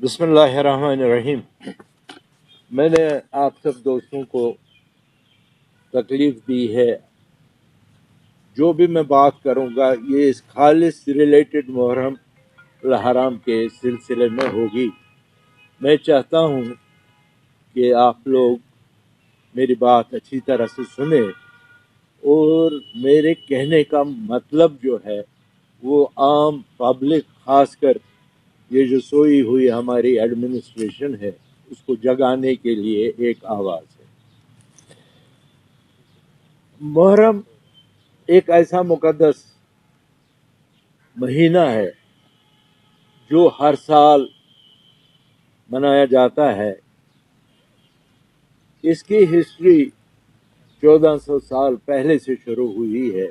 बिस्मिल्लाहिर्रहमानिर्रहीम। मैंने आप सब दोस्तों को तकलीफ दी है। जो भी मैं बात करूंगा ये इस खालिस रिलेटेड मुहर्रम अल हराम के सिलसिले में होगी। मैं चाहता हूं कि आप लोग मेरी बात अच्छी तरह से सुने और मेरे कहने का मतलब जो है वो आम पब्लिक, खासकर ये जो सोई हुई हमारी एडमिनिस्ट्रेशन है, उसको जगाने के लिए एक आवाज़ है। मुहर्रम एक ऐसा मुकद्दस महीना है जो हर साल मनाया जाता है। इसकी हिस्ट्री 1400 साल पहले से शुरू हुई है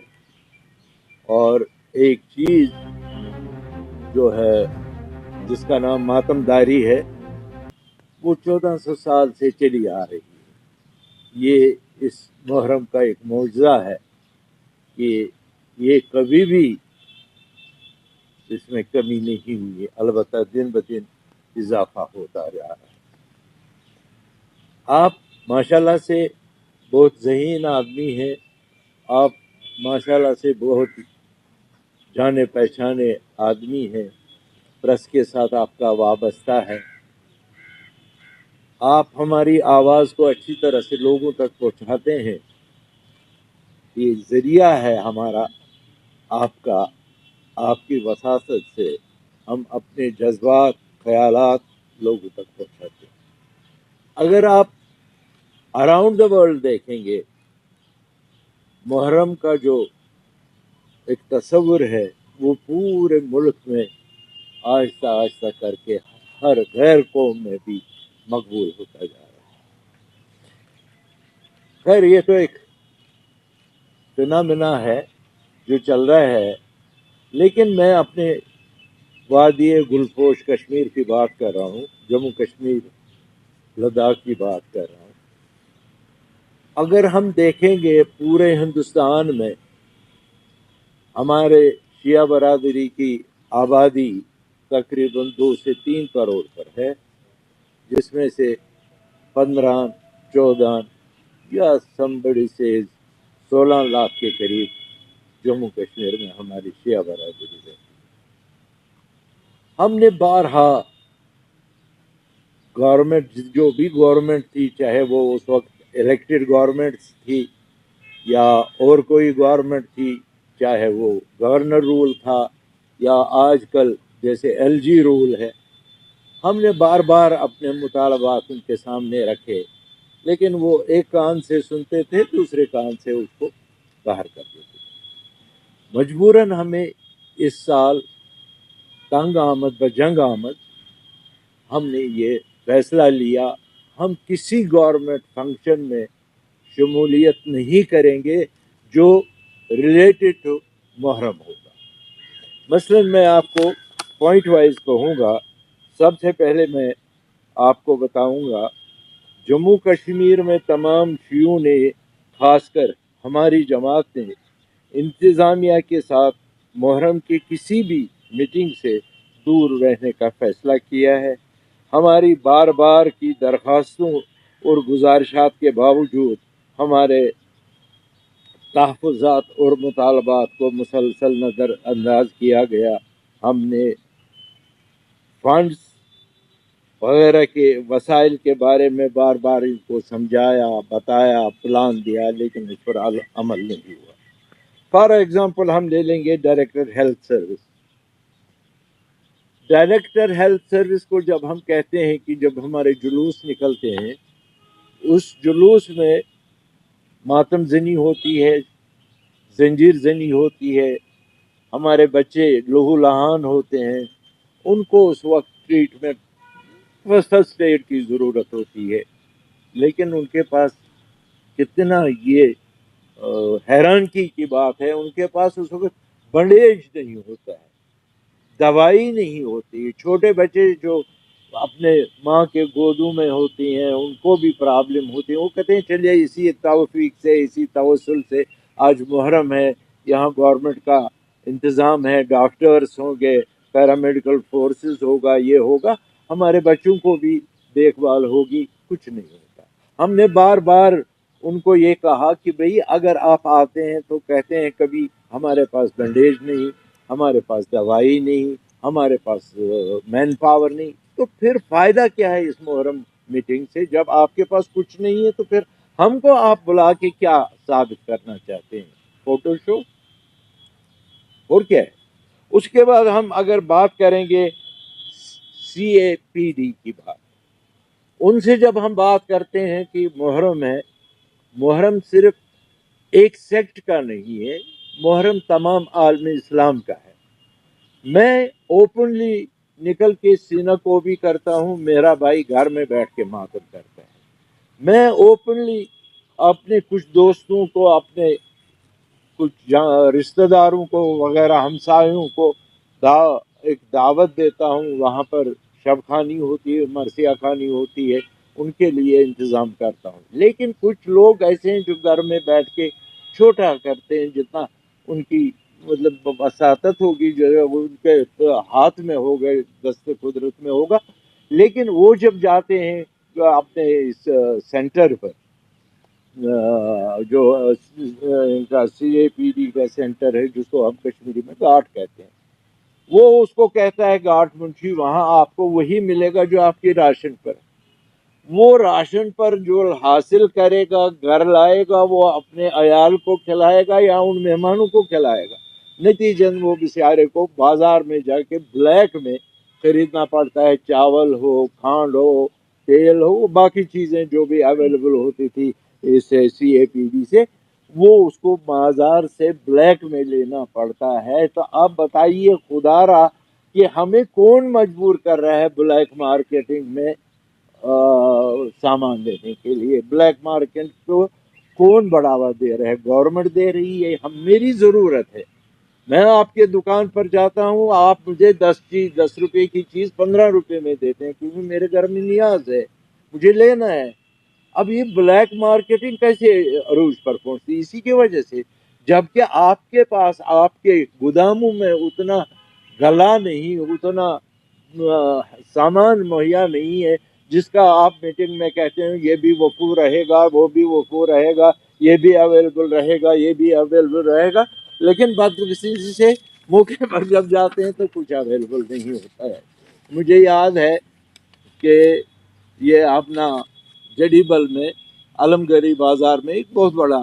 और एक चीज़ जो है जिसका नाम मातमदारी है वो 1400 साल से चली आ रही है। ये इस मुहर्रम का एक मौजज़ा है कि ये कभी भी इसमें कमी नहीं हुई है, अलबत्ता दिन ब दिन इजाफा होता जा रहा है। आप माशाल्लाह से बहुत ज़हीन आदमी हैं, आप माशाल्लाह से बहुत जाने पहचाने आदमी हैं, प्रेस के साथ आपका वाबस्ता है। आप हमारी आवाज़ को अच्छी तरह से लोगों तक पहुंचाते हैं। ये ज़रिया है हमारा, आपका, आपकी वसासत से हम अपने जज्बात, ख्यालात लोगों तक पहुंचाते हैं। अगर आप अराउंड द वर्ल्ड देखेंगे, मुहर्रम का जो एक तस्वुर है वो पूरे मुल्क में आहिस्ता आहिस्ता करके हर गैर कौम में भी मकबूल होता जा रहा है। खैर, ये तो एक फिनोमेना है जो चल रहा है, लेकिन मैं अपने वादी गुलफोश कश्मीर की बात कर रहा हूँ, जम्मू कश्मीर, लद्दाख की बात कर रहा हूँ। अगर हम देखेंगे पूरे हिंदुस्तान में हमारे शिया बरादरी की आबादी तकरीबन 2 से 3 करोड़ पर है, जिसमें से 15, 14 या समबड़ी से 16 लाख के करीब जम्मू कश्मीर में हमारी शिया बरादरी है। हमने बारहा गवर्नमेंट, जो भी गवर्नमेंट थी, चाहे वो उस वक्त इलेक्टेड गवर्नमेंट थी या और कोई गवर्नमेंट थी, चाहे वो गवर्नर रूल था या आजकल जैसे एलजी रूल है, हमने बार बार अपने मुतालबात उनके सामने रखे, लेकिन वो एक कान से सुनते थे, दूसरे कान से उसको बाहर कर देते थे। मजबूरन हमें इस साल तंग आमद बजंग आमद हमने ये फैसला लिया, हम किसी गवर्नमेंट फंक्शन में शमूलियत नहीं करेंगे जो रिलेटेड टू मुहर्रम होगा। मसलन मैं आपको पॉइंट वाइज कहूँगा। सबसे पहले मैं आपको बताऊँगा, जम्मू कश्मीर में तमाम शियों ने, खासकर हमारी जमात ने, इंतज़ामिया के साथ मुहर्रम की किसी भी मीटिंग से दूर रहने का फ़ैसला किया है। हमारी बार बार की दरख्वास्तों और गुजारिशात के बावजूद हमारे तहफ़्फ़ुज़ात और मुतालबात को मुसलसल नज़रअंदाज किया गया। हमने फंड्स वगैरह के वसाइल के बारे में बार बार इनको समझाया, बताया, प्लान दिया, लेकिन इस पर अमल नहीं हुआ। फॉर एग्जाम्पल हम ले लेंगे director health service. Director health service को जब हम कहते हैं कि जब हमारे जुलूस निकलते हैं, उस जुलूस में मातम जनी होती है, जंजीर जनी होती है, हमारे बच्चे लहू लहान होते हैं, उनको उस वक्त ट्रीटमेंट, फर्स्ट एड की ज़रूरत होती है, लेकिन उनके पास कितना ये हैरानगी की बात है, उनके पास उस वक्त बैंडेज नहीं होता है, दवाई नहीं होती। छोटे बच्चे जो अपने माँ के गोदों में होती हैं, उनको भी प्रॉब्लम होती है। वो कहते हैं चलिए इसी तौफीक से, इसी तवस्सुल से आज मुहर्रम है, यहाँ गवर्नमेंट का इंतज़ाम है, डॉक्टर्स होंगे, पैरामेडिकल फोर्सेस होगा, ये होगा, हमारे बच्चों को भी देखभाल होगी, कुछ नहीं होता। हमने बार बार उनको ये कहा कि भाई अगर आप आते हैं तो कहते हैं कभी हमारे पास बैंडेज नहीं, हमारे पास दवाई नहीं, हमारे पास मैन पावर नहीं, तो फिर फायदा क्या है इस मुहर्रम मीटिंग से? जब आपके पास कुछ नहीं है तो फिर हमको आप बुला के क्या साबित करना चाहते हैं? फोटो शो और क्या है? उसके बाद हम अगर बात करेंगे CAPD की बात, उनसे जब हम बात करते हैं कि मुहर्रम है, मुहर्रम सिर्फ एक सेक्ट का नहीं है, मुहर्रम तमाम आलम इस्लाम का है। मैं ओपनली निकल के सीना को भी करता हूँ, मेरा भाई घर में बैठ के मातम करता है। मैं ओपनली अपने कुछ दोस्तों को, अपने कुछ रिश्तेदारों को वगैरह, हमसायों को एक दावत देता हूँ, वहाँ पर शब खानी होती है, मरसिया खानी होती है, उनके लिए इंतज़ाम करता हूँ। लेकिन कुछ लोग ऐसे हैं जो घर में बैठ के छोटा करते हैं, जितना उनकी मतलब वसातत होगी, जो उनके हाथ में हो गए, दस्ते कुदरत में होगा। लेकिन वो जब जाते हैं अपने इस सेंटर पर, जो इनका CAPD का सेंटर है, जिसको हम कश्मीरी में गार्ड कहते हैं, वो उसको कहता है गार्ड मुंशी, वहाँ आपको वही मिलेगा जो आपके राशन पर। वो राशन पर जो हासिल करेगा, घर लाएगा, वो अपने अयाल को खिलाएगा या उन मेहमानों को खिलाएगा। नतीजन वो बेचारे को बाजार में जाके ब्लैक में खरीदना पड़ता है। चावल हो, खांड हो, तेल हो, बाकी चीज़ें जो भी अवेलेबल होती थी इस CAPD से, वो उसको बाजार से ब्लैक में लेना पड़ता है। तो अब बताइए खुदारा कि हमें कौन मजबूर कर रहा है ब्लैक मार्केटिंग में सामान देने के लिए? ब्लैक मार्केट को कौन बढ़ावा दे रहा है? गवर्नमेंट दे रही है। हम, मेरी ज़रूरत है, मैं आपके दुकान पर जाता हूँ, आप मुझे 10 रुपए की चीज़ 15 रुपए में देते हैं, क्योंकि मेरे घर में नियाज है, मुझे लेना है। अब ये ब्लैक मार्केटिंग कैसे अरूज पर पहुंचती? इसी की वजह से, जबकि आपके पास, आपके गोदामों में उतना गला नहीं, उतना सामान मुहैया नहीं है जिसका आप मीटिंग में कहते हैं ये भी वफूर रहेगा, वो भी वफूर रहेगा, ये भी अवेलेबल रहेगा, ये भी अवेलेबल रहेगा। लेकिन बदकिस्मती से मौके पर जब जाते हैं तो कुछ अवेलेबल नहीं होता है। मुझे याद है कि ये अपना जडीबल में आलमगरी बाज़ार में एक बहुत बड़ा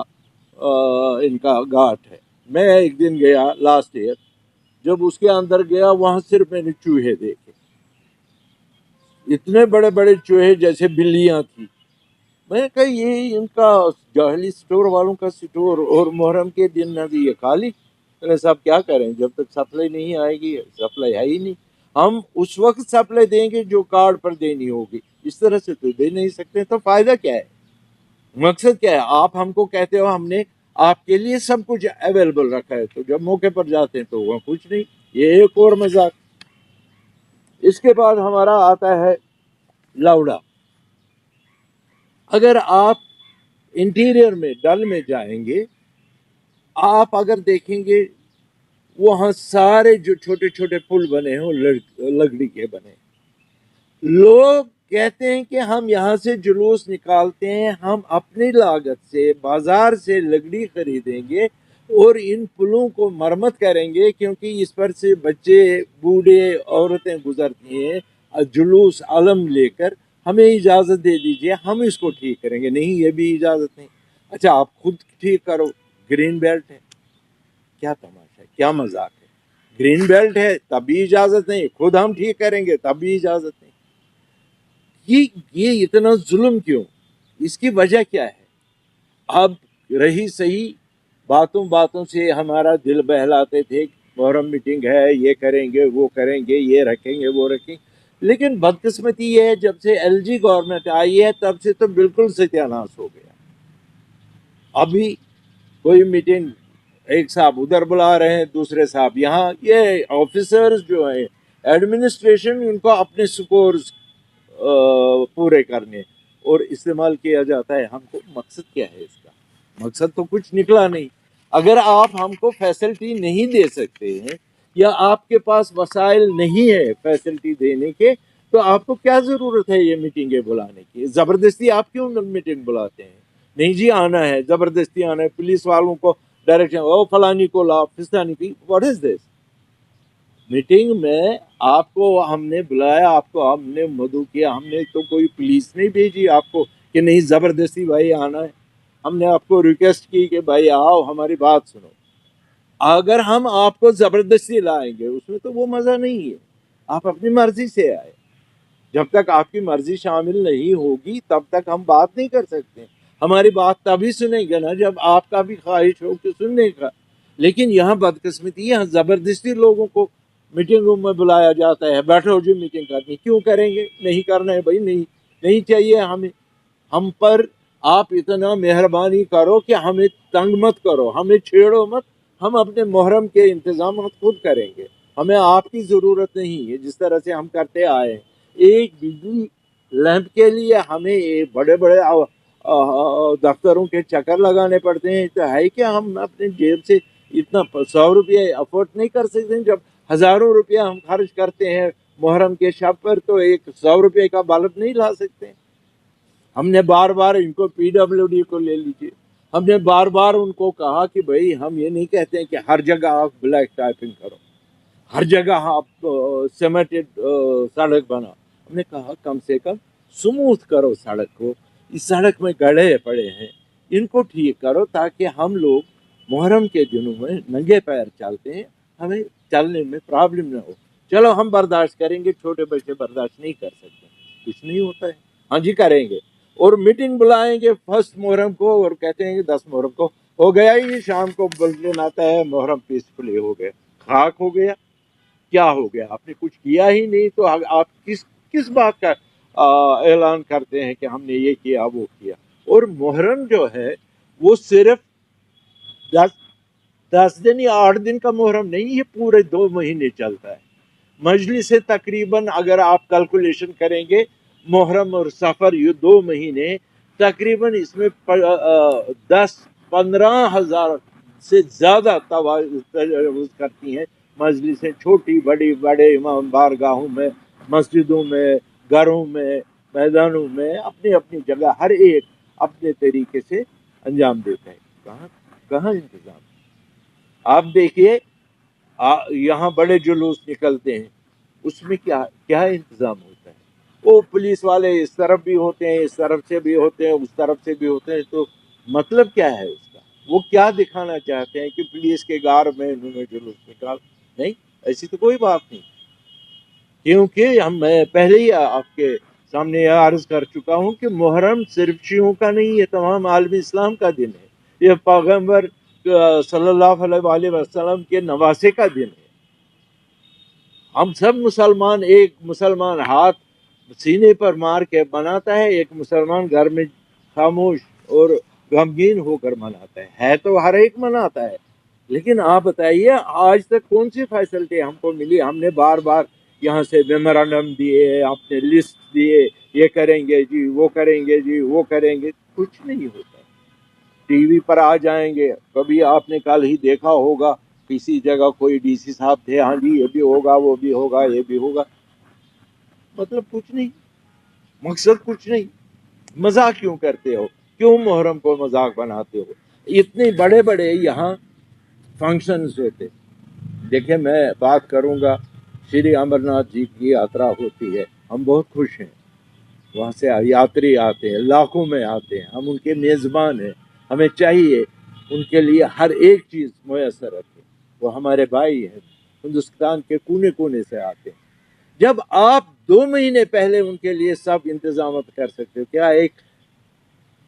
इनका घाट है। मैं एक दिन गया लास्ट ईयर, जब उसके अंदर गया, वहाँ सिर्फ मैंने चूहे देखे, इतने बड़े बड़े चूहे जैसे बिल्लियाँ थी। मैं कहा ये इनका जाहली स्टोर वालों का स्टोर, और मुहर्रम के दिन न भी ये खाली। मैंने साहब क्या करें, जब तक सप्लाई नहीं आएगी, सप्लाई है ही नहीं। हम उस वक्त सप्लाई देंगे जो कार्ड पर देनी होगी, इस तरह से तो दे नहीं सकते। तो फायदा क्या है, मकसद क्या है? आप हमको कहते हो हमने आपके लिए सब कुछ अवेलेबल रखा है, तो जब मौके पर जाते हैं तो वहाँ कुछ नहीं। ये एक और मजाक। इसके बाद हमारा आता है लाउडा। अगर आप इंटीरियर में, डल में जाएंगे, आप अगर देखेंगे वहाँ सारे जो छोटे छोटे पुल बने हैं वो लकड़ी के बने। लोग कहते हैं कि हम यहाँ से जुलूस निकालते हैं, हम अपनी लागत से बाजार से लकड़ी खरीदेंगे और इन पुलों को मरम्मत करेंगे, क्योंकि इस पर से बच्चे, बूढ़े, औरतें गुजरती हैं जुलूस आलम लेकर। हमें इजाज़त दे दीजिए, हम इसको ठीक करेंगे। नहीं, ये भी इजाज़त नहीं। अच्छा, आप खुद ठीक करो। ग्रीन बेल्ट है, क्या तमाशा है, क्या मजाक है? ग्रीन बेल्ट है तब भी इजाज़त नहीं, खुद हम ठीक करेंगे तब भी इजाज़त नहीं। ये इतना जुल्म क्यों? इसकी वजह क्या है? अब रही सही बातों बातों से हमारा दिल बहलाते थे, मुहर्रम मीटिंग है, ये करेंगे, वो करेंगे, ये रखेंगे, वो रखेंगे। लेकिन बदकिस्मती ये है, जब से LG गवर्नमेंट आई है तब से तो बिल्कुल सत्यानाश हो गया। अभी कोई मीटिंग, एक साहब उधर बुला रहे हैं, दूसरे साहब यहाँ। ये ऑफिसर्स जो है एडमिनिस्ट्रेशन, उनको अपने स्कोर्स पूरे करने और इस्तेमाल किया जाता है। हमको मकसद क्या है इसका? मकसद तो कुछ निकला नहीं। अगर आप हमको फैसिलिटी नहीं दे सकते हैं या आपके पास वसाइल नहीं है फैसिलिटी देने के, तो आपको क्या जरूरत है ये मीटिंगें बुलाने की? जबरदस्ती आप क्यों मीटिंग बुलाते हैं? नहीं जी आना है, जबरदस्ती आना है, पुलिस वालों को डायरेक्शन, ओ फलानी को ला, फिस्तानी की, व्हाट इज दिस? मीटिंग में आपको हमने बुलाया, आपको हमने मदऊ किया, हमने तो कोई पुलिस नहीं भेजी आपको कि नहीं जबरदस्ती भाई आना है। हमने आपको रिक्वेस्ट की कि भाई आओ हमारी बात सुनो। अगर हम आपको जबरदस्ती लाएंगे उसमें तो वो मजा नहीं है। आप अपनी मर्जी से आए, जब तक आपकी मर्जी शामिल नहीं होगी तब तक हम बात नहीं कर सकते। हमारी बात तभी सुनेंगे ना जब आपका भी ख्वाहिश हो कि सुनने का। लेकिन यहाँ बदकिस्मती, यहाँ जबरदस्ती लोगों को मीटिंग रूम में बुलाया जाता है, बैठो जी मीटिंग करनी। क्यों करेंगे? नहीं करना है भाई, नहीं नहीं चाहिए हमें। हम पर आप इतना मेहरबानी करो कि हमें तंग मत करो, हमें छेड़ो मत। हम अपने मुहर्रम के इंतजाम खुद करेंगे, हमें आपकी ज़रूरत नहीं है। जिस तरह से हम करते आए हैं, एक बिजली लैंप के लिए हमें ये बड़े बड़े दफ्तरों के चक्कर लगाने पड़ते हैं। तो है कि हम अपने जेब से इतना 100 रुपये अफोर्ड नहीं कर सकते? जब हज़ारों रुपया हम खर्च करते हैं मुहर्रम के शब पर, तो एक 100 रुपये का बल्ब नहीं ला सकते? हमने बार बार इनको पीडब्ल्यूडी को ले लीजिए, हमने बार बार उनको कहा कि भाई हम ये नहीं कहते हैं कि हर जगह आप ब्लैक टाइपिंग करो, हर जगह आप सीमेंटेड सड़क बनाओ। हमने कहा कम से कम स्मूथ करो सड़क को। इस सड़क में गड्ढे पड़े हैं, इनको ठीक करो ताकि हम लोग मुहर्रम के दिनों में नंगे पैर चलते हैं, हमें चलने में प्रॉब्लम ना हो। चलो हम बर्दाश्त करेंगे, छोटे बच्चे बर्दाश्त नहीं कर सकते, कुछ नहीं होता है। हाँ जी करेंगे, और मीटिंग बुलाएंगे फर्स्ट मुहर्रम को और कहते हैं कि 10 मुहर्रम को हो गया, ये शाम को बुलेटिन आता है मुहर्रम पीसफुली हो गया। खाक हो गया, क्या हो गया? आपने कुछ किया ही नहीं, तो आप किस किस बात का ऐलान करते हैं कि हमने ये किया वो किया? और मुहर्रम जो है वो सिर्फ 10 दिन या 8 दिन का मुहर्रम नहीं, ये पूरे 2 महीने चलता है। मजलिस से तकरीबन अगर आप कैलकुलेशन करेंगे मुहर्रम और सफ़र, ये 2 महीने तकरीबन इसमें 10-15 हज़ार से ज़्यादा तजावुज़ करती हैं मजलिसें, छोटी बड़ी, बड़े इमाम बारगाहों में, मस्जिदों में, घरों में, मैदानों में, अपनी अपनी जगह हर एक अपने तरीके से अंजाम देता है। कहाँ कहाँ इंतज़ाम? आप देखिए यहाँ बड़े जुलूस निकलते हैं, उसमें क्या क्या इंतज़ाम होता है? वो पुलिस वाले इस तरफ भी होते हैं, इस तरफ से भी होते हैं, उस तरफ से भी होते हैं। तो मतलब क्या है उसका? वो क्या दिखाना चाहते हैं कि पुलिस के गार में इन्होंने जुलूस निकाल? नहीं, ऐसी तो कोई बात नहीं। क्योंकि मैं पहले ही आपके सामने यह अर्ज कर चुका हूँ कि मुहर्रम सिर्फ शियों का नहीं है, तमाम आलम इस्लाम का दिन है। यह पैगम्बर सल्लल्लाहु अलैहि वसल्लम के नवासे का दिन है। हम सब मुसलमान, एक मुसलमान हाथ सीने पर मार के मनाता है, एक मुसलमान घर में खामोश और गमगीन होकर मनाता है तो हर एक मनाता है। लेकिन आप बताइए आज तक कौन सी फैसिलिटी हमको मिली? हमने बार बार यहाँ से मेमोरेंडम दिए, आपने लिस्ट दिए, ये करेंगे जी, वो करेंगे जी, वो करेंगे, कुछ नहीं होता। टीवी पर आ जाएंगे, कभी आपने कल ही देखा होगा किसी जगह कोई डीसी साहब थे, हाँ जी ये भी होगा, वो भी होगा, ये भी होगा। मतलब कुछ नहीं, मकसद कुछ नहीं। मजाक क्यों करते हो? क्यों मुहर्रम को मजाक बनाते हो? इतने बड़े बड़े यहाँ फंक्शंस होते। देखिए मैं बात करूँगा, श्री अमरनाथ जी की यात्रा होती है, हम बहुत खुश हैं। वहाँ से यात्री आते हैं, लाखों में आते हैं, हम उनके मेज़बान हैं। हमें चाहिए उनके लिए हर एक चीज़ मुयस्सर रखें। वो हमारे भाई हैं, हिंदुस्तान के कोने कोने से आते हैं। जब आप 2 महीने पहले उनके लिए सब इंतजाम कर सकते हो, क्या एक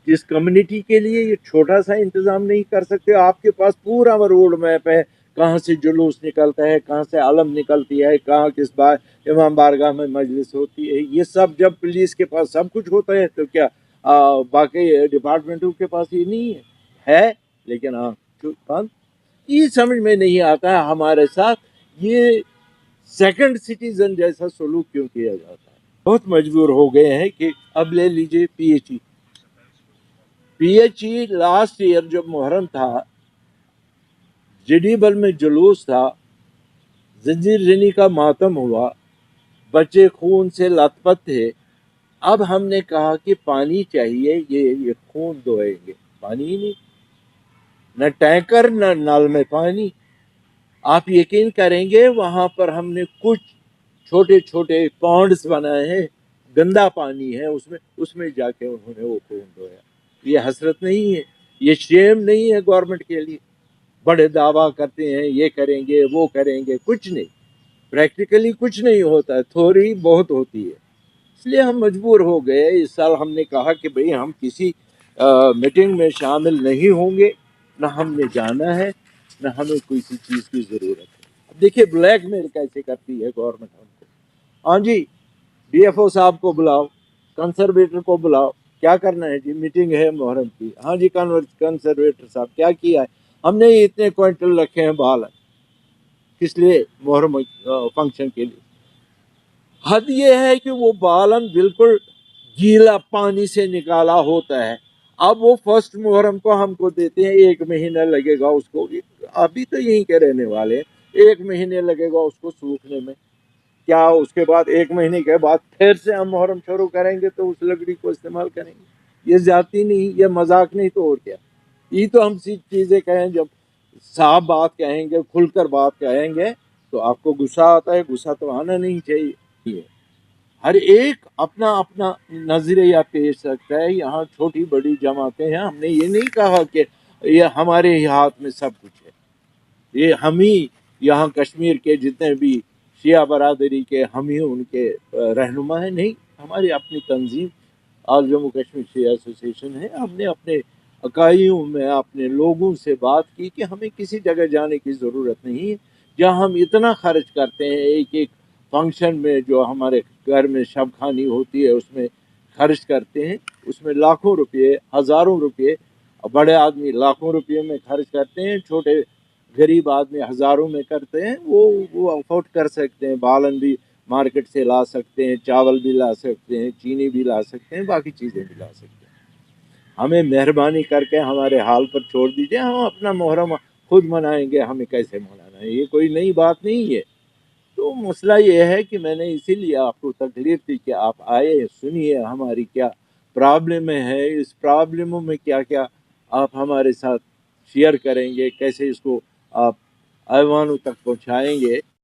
जिस कम्युनिटी के लिए ये छोटा सा इंतजाम नहीं कर सकते? आपके पास पूरा रोड मैप है, कहाँ से जुलूस निकलता है, कहाँ से आलम निकलती है, कहाँ किस बार इमाम बारगाह में मजलिस होती है। ये सब जब पुलिस के पास सब कुछ होता है तो क्या बाकी डिपार्टमेंटों के पास ये नहीं है? लेकिन हाँ, ये समझ में नहीं आता है हमारे साथ ये सेकंड सिटीजन जैसा सलूक क्यों किया जाता है। बहुत मजबूर हो गए हैं कि अब ले लीजिए पीएचई लास्ट ईयर जब मुहर्रम था, जिडीबल में जुलूस था, जंजीर जनी का मातम हुआ, बच्चे खून से लथपथ थे। अब हमने कहा कि पानी चाहिए, ये खून दोएंगे, पानी ही नहीं, न टैंकर न नल में पानी। आप यकीन करेंगे वहां पर हमने कुछ छोटे छोटे पॉन्ड्स बनाए हैं, गंदा पानी है उसमें, उसमें जाके उन्होंने वो खून धोया। ये हसरत नहीं है, ये शेम नहीं है गवर्नमेंट के लिए। बड़े दावा करते हैं ये करेंगे वो करेंगे, कुछ नहीं, प्रैक्टिकली कुछ नहीं होता है, थ्योरी बहुत होती है। इसलिए हम मजबूर हो गए। इस साल हमने कहा कि भाई हम किसी मीटिंग में शामिल नहीं होंगे, न हमने जाना है, न हमें किसी चीज़ की ज़रूरत है। अब देखिए ब्लैकमेल कैसे करती है गवर्नमेंट हमको। हाँ जी, डीएफओ साहब को बुलाओ, कंजर्वेटर को बुलाओ, क्या करना है जी, मीटिंग है मुहर्रम की। हाँ जी कंजर्वेटर साहब क्या किया है, हमने इतने क्विंटल रखे हैं बाल, किस लिए, मुहर्रम फंक्शन के लिए। हद ये है कि वो बालन बिल्कुल गीला पानी से निकाला होता है। अब वो फर्स्ट मुहर्रम को हमको देते हैं, 1 महीना लगेगा उसको, अभी तो यहीं के रहने वाले हैं, 1 महीने लगेगा उसको सूखने में। क्या उसके बाद 1 महीने के बाद फिर से हम मुहर्रम शुरू करेंगे तो उस लकड़ी को इस्तेमाल करेंगे? ये ज्यादती नहीं, ये मजाक नहीं तो और क्या। ये तो हम सी चीजें कहें, जब साफ बात कहेंगे, खुलकर बात कहेंगे तो आपको गुस्सा आता है, गुस्सा तो आना नहीं चाहिए। हर एक अपना अपना नजरिया पेश रखता है। यहाँ छोटी बड़ी जमातें हैं, हमने ये नहीं कहा कि ये हमारे ही हाथ में सब कुछ है, ये हम ही यहाँ कश्मीर के जितने भी शिया बरादरी के हम ही उनके रहनुमा है, नहीं, हमारी अपनी तंजीम ऑल जम्मू कश्मीर शिया एसोसिएशन है। हमने अपने इकाइयों में अपने लोगों से बात की कि हमें किसी जगह जाने की ज़रूरत नहीं है। जहाँ हम इतना खर्च करते हैं एक एक फंक्शन में, जो हमारे घर में शब खानी होती है उसमें खर्च करते हैं, उसमें लाखों रुपये, हज़ारों रुपये, बड़े आदमी लाखों रुपये में खर्च करते हैं, छोटे गरीब आदमी हज़ारों में करते हैं। वो अफोर्ड कर सकते हैं, बालन भी मार्केट से ला सकते हैं, चावल भी ला सकते हैं, चीनी भी ला सकते हैं, बाकी चीज़ें भी ला सकते हैं। हमें मेहरबानी करके हमारे हाल पर छोड़ दीजिए, हम अपना मुहर्रम खुद मनाएंगे, हमें कैसे मनाना है, ये कोई नई बात नहीं है। तो मसला ये है कि मैंने इसीलिए आपको तकलीफ दी कि आप आए, सुनिए हमारी क्या प्रॉब्लम है, इस प्रॉब्लमों में क्या क्या आप हमारे साथ शेयर करेंगे, कैसे इसको आप ऐवानों तक पहुंचाएंगे।